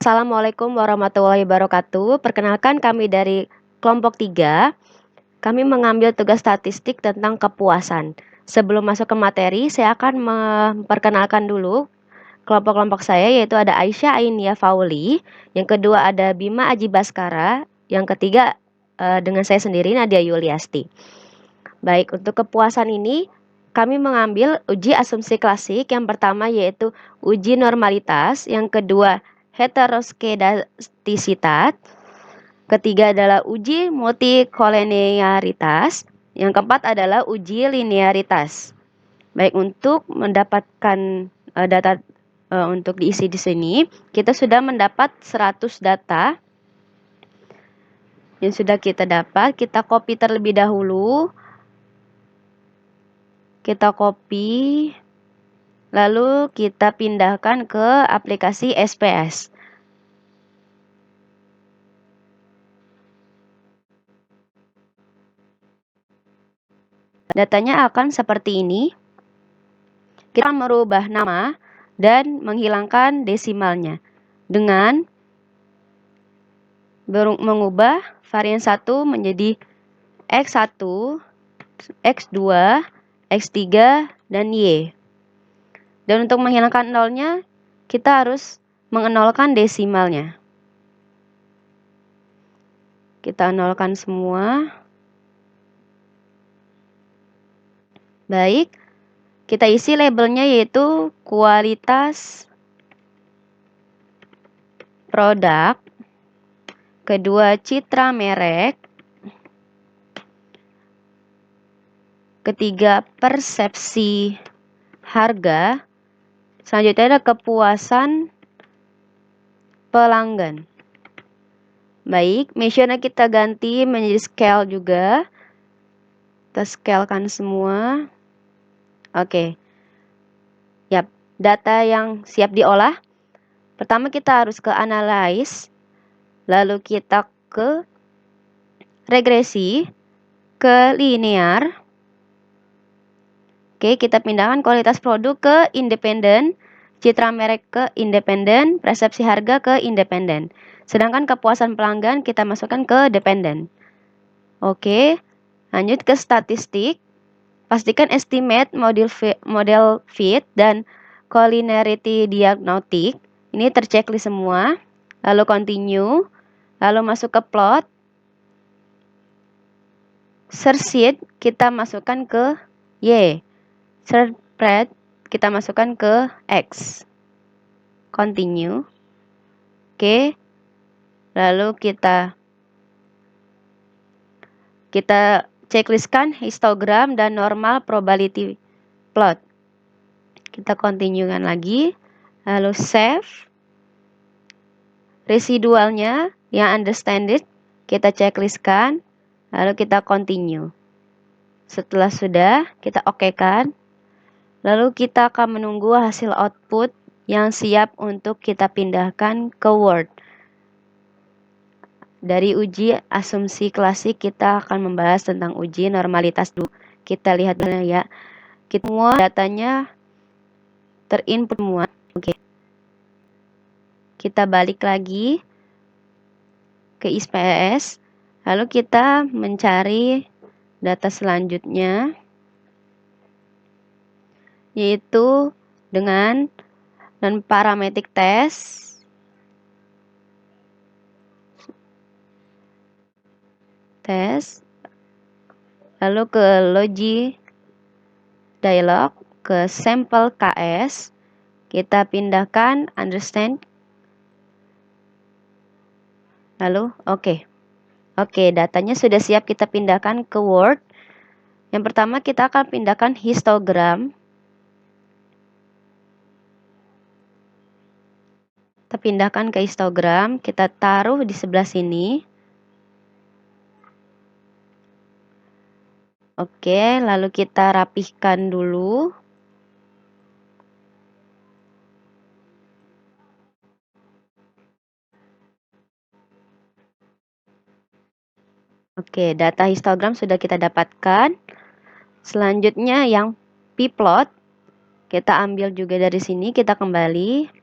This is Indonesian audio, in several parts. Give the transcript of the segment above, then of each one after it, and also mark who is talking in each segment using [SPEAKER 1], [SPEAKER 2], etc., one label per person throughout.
[SPEAKER 1] Assalamualaikum warahmatullahi wabarakatuh. Perkenalkan kami dari kelompok 3. Kami mengambil tugas statistik tentang kepuasan. Sebelum masuk ke materi, saya akan memperkenalkan dulu kelompok-kelompok saya, yaitu ada Aisyah Ainia Fauli, yang kedua ada Bima Aji Baskara, yang ketiga dengan saya sendiri Nadia Yuliasti. Baik, untuk kepuasan ini kami mengambil uji asumsi klasik. Yang pertama yaitu uji normalitas, yang kedua heteroskedastisitas, ketiga adalah uji multikolinearitas, yang keempat adalah uji linearitas. Baik, untuk mendapatkan data untuk diisi di sini, kita sudah mendapat 100 data yang sudah kita dapat. Kita copy terlebih dahulu. Kita copy, lalu kita pindahkan ke aplikasi SPS. Datanya akan seperti ini. Kita merubah nama dan menghilangkan desimalnya dengan mengubah varian 1 menjadi X1, X2, X3, dan Y. Dan untuk menghilangkan nolnya, kita harus mengenolkan desimalnya. Kita nolkan semua. Baik, kita isi labelnya yaitu kualitas produk, kedua citra merek, ketiga persepsi harga, selanjutnya ada kepuasan pelanggan. Baik, measure-nya kita ganti menjadi scale juga. Kita scalekan semua. Oke. Yap, data yang siap diolah. Pertama kita harus ke analyze, lalu kita ke regresi, ke linear. Oke, kita pindahkan kualitas produk ke independen, citra merek ke independen, persepsi harga ke independen. Sedangkan kepuasan pelanggan kita masukkan ke dependen. Oke, lanjut ke statistik. Pastikan estimate model fit dan collinearity diagnostic. Ini terchecklist semua. Lalu continue. Lalu masuk ke plot. Search sheet kita masukkan ke Y. Search spread kita masukkan ke X. Continue. Oke. Lalu kita checklistkan histogram dan normal probability plot. Kita continuekan lagi. Lalu save. Residualnya yang understanded kita checklistkan. Lalu kita continue. Setelah sudah, kita okekan. Lalu kita akan menunggu hasil output yang siap untuk kita pindahkan ke Word. Dari uji asumsi klasik kita akan membahas tentang uji normalitas dulu. Kita lihat dulu ya. Kita semua datanya terinput semua. Oke. Kita balik lagi ke SPS. Lalu kita mencari data selanjutnya, yaitu dengan non-parametric test. Lalu ke logi dialog, ke sampel KS, kita pindahkan understand. Lalu oke, datanya sudah siap kita pindahkan ke Word. Yang pertama kita akan pindahkan histogram. Kita pindahkan ke histogram, kita taruh di sebelah sini. Oke, lalu kita rapihkan dulu. Oke, data histogram sudah kita dapatkan. Selanjutnya yang p-plot, kita ambil juga dari sini, kita kembali.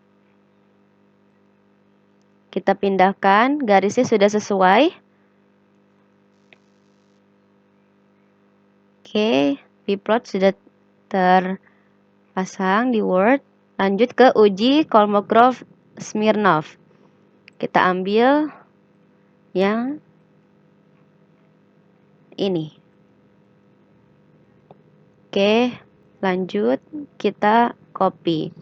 [SPEAKER 1] Kita pindahkan, garisnya sudah sesuai. Oke, pplot sudah terpasang di Word. Lanjut ke uji Kolmogorov-Smirnov. Kita ambil yang ini. Oke, lanjut kita copy.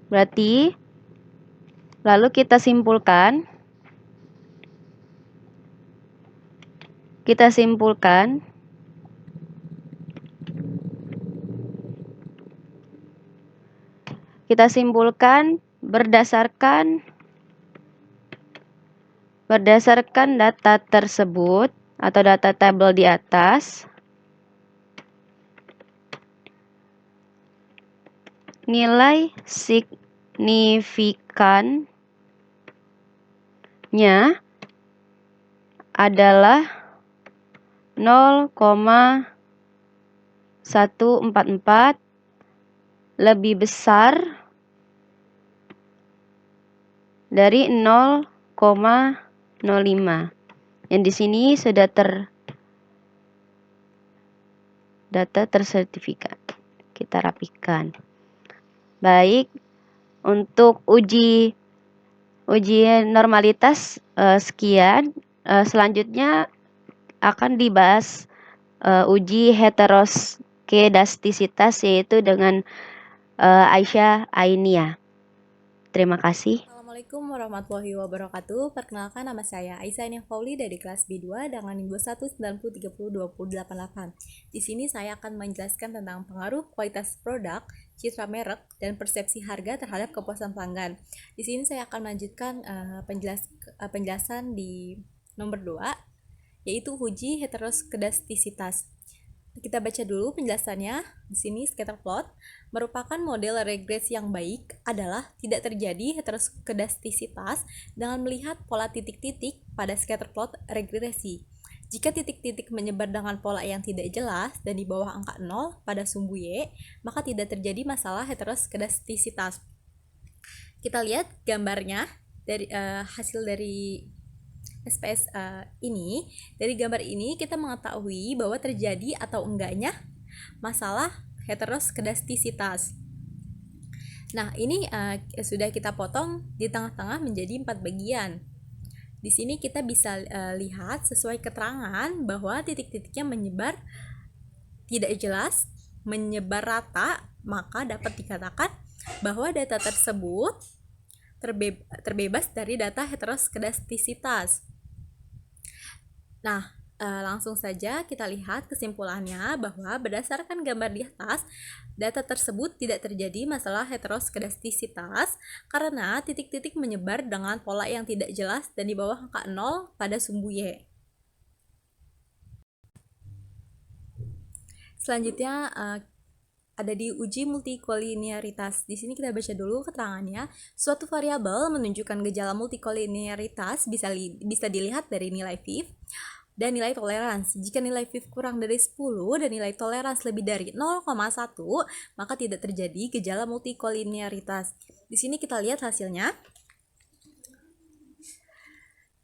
[SPEAKER 1] Berarti lalu kita simpulkan. Kita simpulkan berdasarkan data tersebut atau data tabel di atas, nilai signifikannya adalah 0,144 lebih besar dari 0,05. Yang di sini sudah data tersertifikat. Kita rapikan. Baik, untuk uji normalitas sekian. Selanjutnya akan dibahas uji heteroskedastisitas, yaitu dengan Aisyah Ainia. Terima kasih.
[SPEAKER 2] Assalamualaikum warahmatullahi wabarakatuh. Perkenalkan, nama saya Aisyah Ainia Fauli dari kelas B2 dengan NIM 190302088. Di sini saya akan menjelaskan tentang pengaruh kualitas produk, citra merek, dan persepsi harga terhadap kepuasan pelanggan. Di sini saya akan melanjutkan penjelasan di nomor 2, yaitu uji heteroskedastisitas. Kita baca dulu penjelasannya. Di sini scatter plot merupakan model regresi yang baik adalah tidak terjadi heteroskedastisitas dengan melihat pola titik-titik pada scatter plot regresi. Jika titik-titik menyebar dengan pola yang tidak jelas dan di bawah angka 0 pada sumbu Y, maka tidak terjadi masalah heteroskedastisitas. Kita lihat gambarnya dari hasil dari SPS ini. Dari gambar ini kita mengetahui bahwa terjadi atau enggaknya masalah heteroskedastisitas. Nah, ini sudah kita potong di tengah-tengah menjadi 4 bagian. Di sini kita bisa lihat sesuai keterangan bahwa titik-titiknya menyebar tidak jelas, menyebar rata, maka dapat dikatakan bahwa data tersebut terbebas dari data heteroskedastisitas. Nah, langsung saja kita lihat kesimpulannya bahwa berdasarkan gambar di atas, data tersebut tidak terjadi masalah heteroskedastisitas karena titik-titik menyebar dengan pola yang tidak jelas dan di bawah angka 0 pada sumbu Y. Selanjutnya ada di uji multikolinearitas. Di sini kita baca dulu keterangannya. Suatu variabel menunjukkan gejala multikolinearitas bisa dilihat dari nilai VIF dan nilai toleransi. Jika nilai VIF kurang dari 10 dan nilai toleransi lebih dari 0,1, maka tidak terjadi gejala multikolinearitas. Di sini kita lihat hasilnya.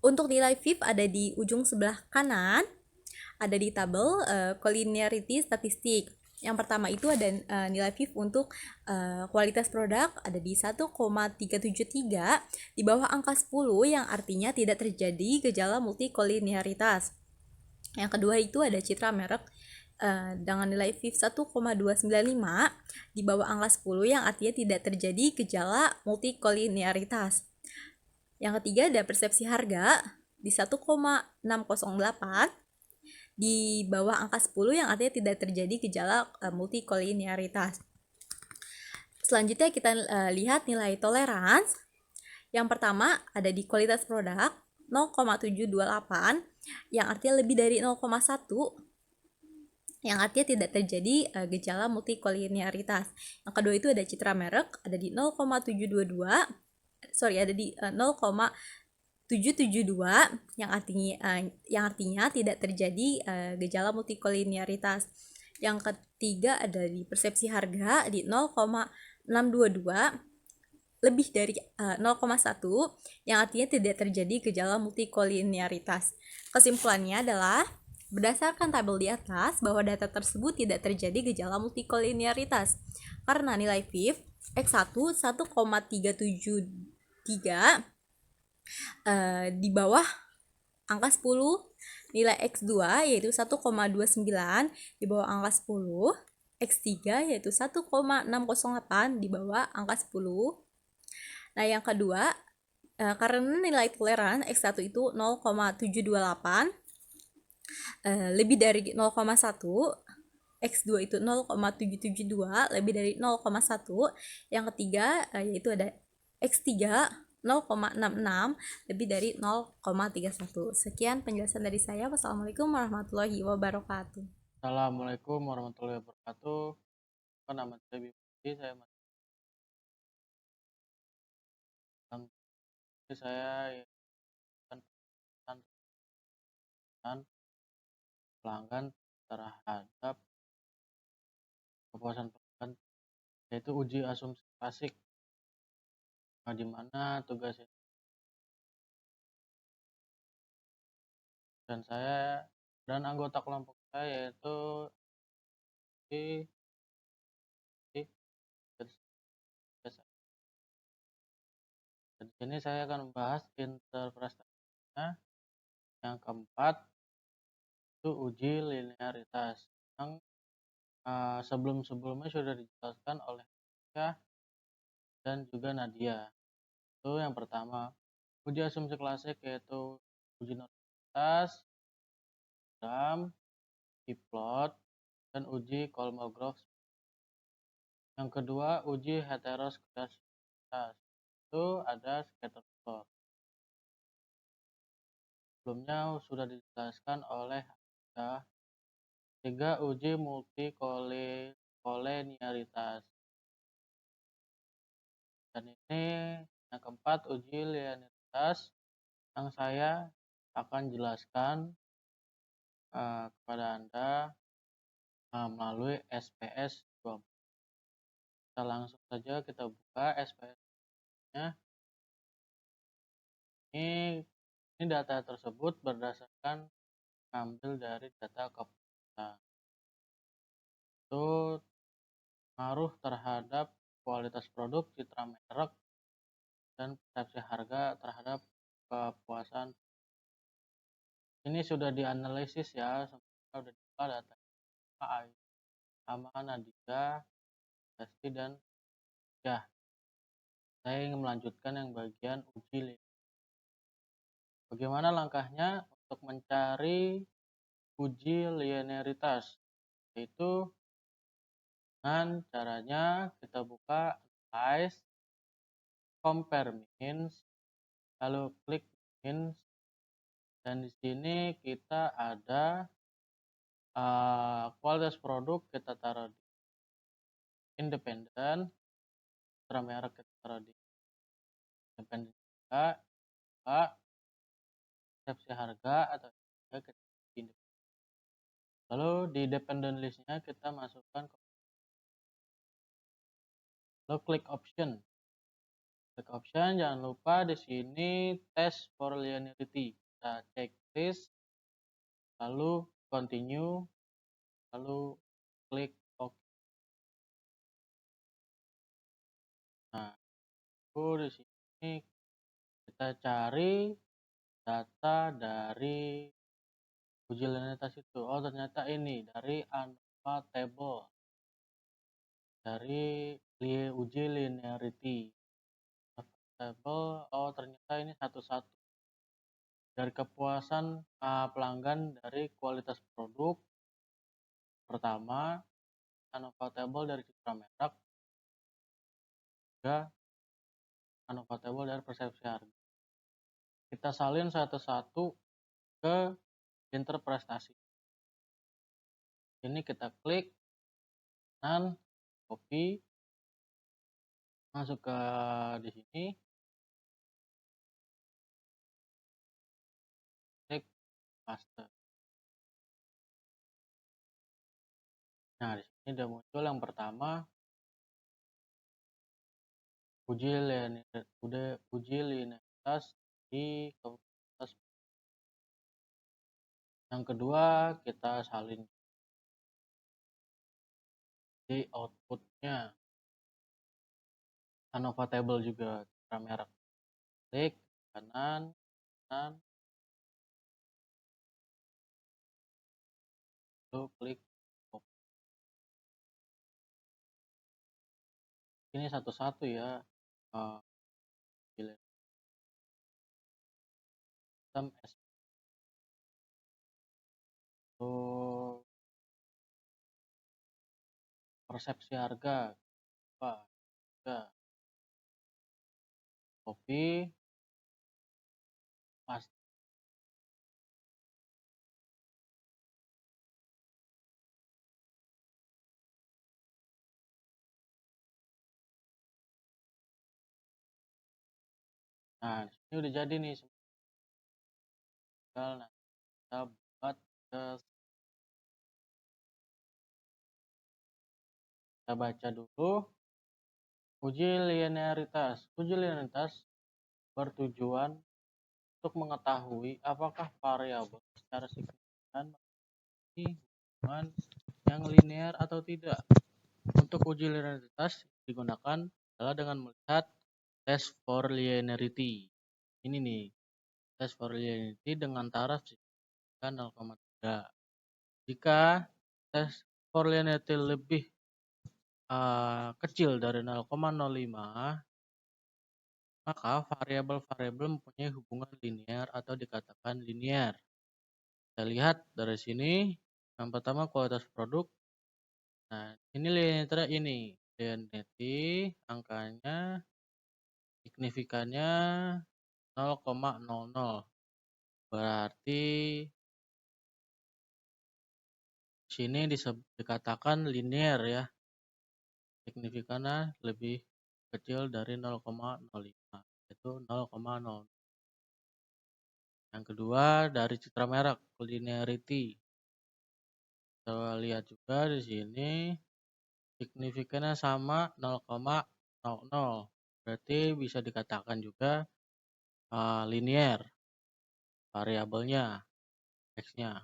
[SPEAKER 2] Untuk nilai VIF ada di ujung sebelah kanan, ada di tabel collinearity statistik. Yang pertama itu ada nilai VIF untuk kualitas produk ada di 1,373 di bawah angka 10, yang artinya tidak terjadi gejala multikolinearitas. Yang kedua itu ada citra merek dengan nilai VIF 1,295 di bawah angka 10, yang artinya tidak terjadi gejala multikolinearitas. Yang ketiga ada persepsi harga di 1,608 di bawah angka 10, yang artinya tidak terjadi gejala multikolinearitas. Selanjutnya kita lihat nilai toleransi. Yang pertama ada di kualitas produk 0,728, yang artinya lebih dari 0,1, yang artinya tidak terjadi gejala multikolinearitas. Yang kedua itu ada citra merek ada di 0,722, ada di 0,772, yang artinya tidak terjadi gejala multikolinearitas. Yang ketiga ada di persepsi harga di 0,608, 622 lebih dari 0,1 yang artinya tidak terjadi gejala multikolinearitas. Kesimpulannya adalah berdasarkan tabel di atas bahwa data tersebut tidak terjadi gejala multikolinearitas karena nilai PIV X1 1,373 di bawah angka 10, nilai X2 yaitu 1,29 di bawah angka 10, X3 yaitu 1,608 di bawah angka 10. Nah, yang kedua, karena nilai toleran X1 itu 0,728, lebih dari 0,1, X2 itu 0,772, lebih dari 0,1. Yang ketiga, yaitu ada X3 0,66, lebih dari 0,31. Sekian penjelasan dari saya. Wassalamualaikum warahmatullahi wabarakatuh.
[SPEAKER 3] Assalamualaikum warahmatullahi wabarakatuh. Nama saya Bimbi, saya masih saya akan pesan pelanggan terhadap kepuasan pelanggan, yaitu uji asumsi klasik, di mana tugas dan saya dan anggota kelompok saya yaitu di di dan di sini saya akan membahas interpretasinya. Yang keempat itu uji linearitas yang sebelum-sebelumnya sudah dijelaskan oleh saya dan juga Nadia. Itu yang pertama, uji asumsi klasik yaitu uji normalitas, gram, plot, dan uji Kolmogorov. Yang kedua, uji heteroskedasitas. Itu ada scatter plot. Sebelumnya sudah dijelaskan oleh Anda. Tiga, uji multikolenialitas. Dan ini yang keempat, uji linearitas yang saya akan jelaskan kepada Anda melalui SPS 20. Kita langsung saja kita buka SPS-nya. Ini data tersebut berdasarkan ambil dari data kepuasan. Itu pengaruh terhadap kualitas produk, citra merek, dan persepsi harga terhadap kepuasan. Ini sudah dianalisis ya, sudah dibuka data AI sama Nadia, Dasti, dan ya. Saya ingin melanjutkan yang bagian uji. Bagaimana langkahnya untuk mencari uji linearitas? Yaitu dengan caranya kita buka analyze, compare means, lalu klik means, dan di sini kita ada kualitas produk kita taruh di independen, citra merek kita taruh di independen juga, persepsi harga atau kita di independen. Lalu di dependent listnya kita masukkan lalu klik option. Klik option, jangan lupa di sini test for linearity. Kita cek list, lalu continue, lalu klik OK. Nah, di sini kita cari data dari uji linearitas itu. Oh, ternyata ini dari ANOVA table, dari uji linearity table. Oh, ternyata ini satu-satu dari kepuasan pelanggan dari kualitas produk. Pertama, ANOVA table dari citra merek, juga ANOVA table dari persepsi harga. Kita salin satu-satu ke interpretasi. Ini kita klik dan copy, masuk ke di sini, klik master. Nah, di sini udah muncul yang pertama, uji linearitas di komunitas. Yang kedua, kita salin di outputnya. ANOVA table juga, citra merek. Klik kanan, lalu klik copy. Ini satu-satu ya. Sistem persepsi harga, copy, paste. Nah, ini udah jadi nih. Tinggal kita buat kita baca dulu. Uji linearitas. Uji linearitas bertujuan untuk mengetahui apakah variabel secara signifikan memiliki hubungan yang linear atau tidak. Untuk uji linearitas digunakan adalah dengan melihat test for linearity. Ini nih, test for linearity dengan taraf signifikan 0,3. Jika test for linearity lebih kecil dari 0,05, maka variabel-variabel mempunyai hubungan linear atau dikatakan linear. Kita lihat dari sini, yang pertama kualitas produk. Nah, ini linearity angkanya signifikannya 0,00. Berarti sini dikatakan linear ya. Signifikannya lebih kecil dari 0,05, yaitu 0,0. Yang kedua dari citra merek linearity. Kita lihat juga di sini signifikannya sama 0,00. Berarti bisa dikatakan juga linear variabelnya x-nya.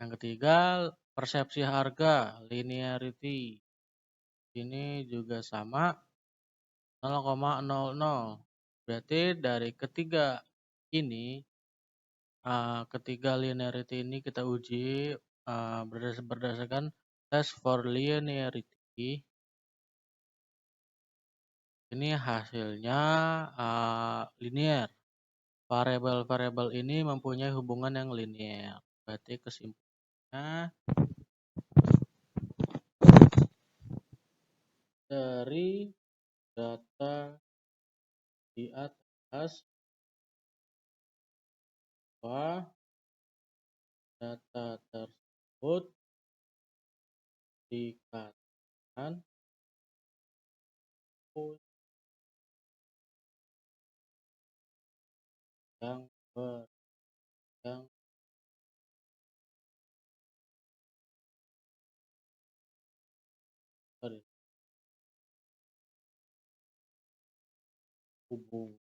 [SPEAKER 3] Yang ketiga persepsi harga linearity. Ini juga sama 0,00. Berarti dari ketiga ini, ketiga linearity ini kita uji berdasarkan test for linearity. Ini hasilnya linear. Variabel-variabel ini mempunyai hubungan yang linear. Berarti kesimpulannya dari data di atas bahwa data tersebut dikatakan yang hubungan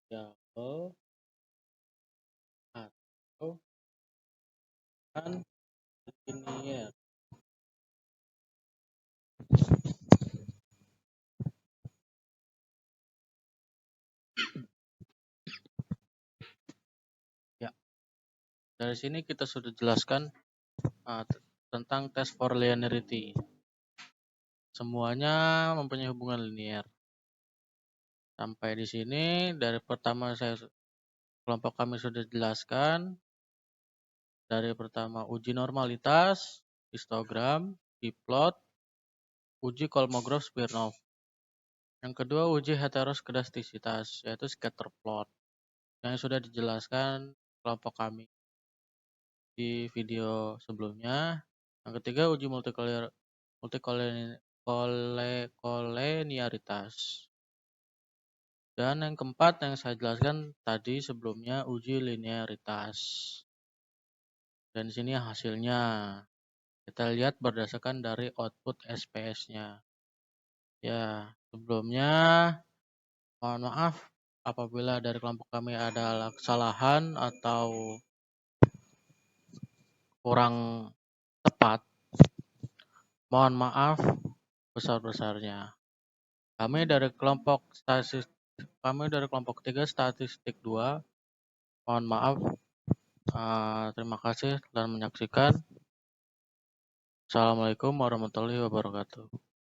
[SPEAKER 3] variabel atau kan linear. Ya, dari sini kita sudah jelaskan tentang test for linearity. Semuanya mempunyai hubungan linear. Sampai di sini dari pertama kelompok kami sudah jelaskan. Dari pertama uji normalitas, histogram, diplot, uji Kolmogorov-Smirnov. Yang kedua uji heteroskedastisitas, yaitu scatter plot, yang sudah dijelaskan kelompok kami di video sebelumnya. Yang ketiga uji multikoleniaritas. Dan yang keempat yang saya jelaskan tadi sebelumnya uji linearitas. Dan di sini hasilnya. Kita lihat berdasarkan dari output SPS-nya. Ya, Sebelumnya, mohon maaf apabila dari kelompok kami ada kesalahan atau kurang tepat. Mohon maaf besar-besarnya. Kami dari kelompok 3 statistik 2. Mohon maaf. Terima kasih telah menyaksikan. Assalamualaikum warahmatullahi wabarakatuh.